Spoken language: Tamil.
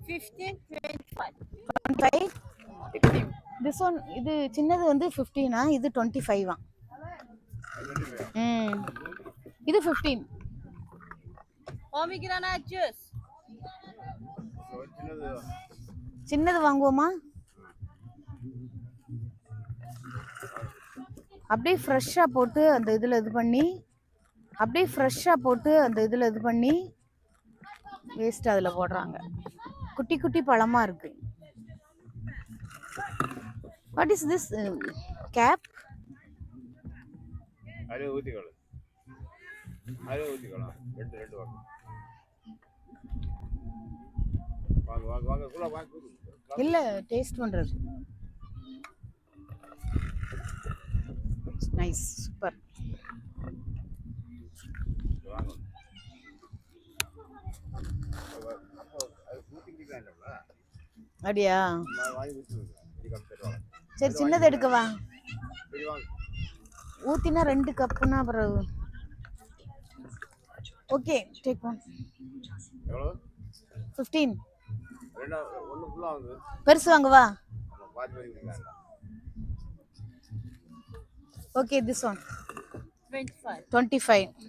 15, 25. 25. 16. This one, இது சின்னது வந்து 15 இது 25 இது 15. Pomegranate juice. சின்னது வாங்குவோமா? அப்படியே ஃப்ரெஷ்ஷா போட்டு அந்த இதுல இது பண்ணி வேஸ்ட் அதுல போடுறாங்க. குட்டி குட்டி பழமா இருக்கு. What is this cap? அரே ஊத்திக்கலாம் ரெண்டு வாங்க குள்ள வாங்க இல்ல டேஸ்ட் பண்றது. Nice, super. வாங்க அப்படியா? சரி, சின்னது எடுக்கவா? ஊத்தினா 2 கப்புனா அப்புறம் ஓகே, டேக் ஒன். 15. பெருசு வாங்குவா? Okay, this one 25. 25.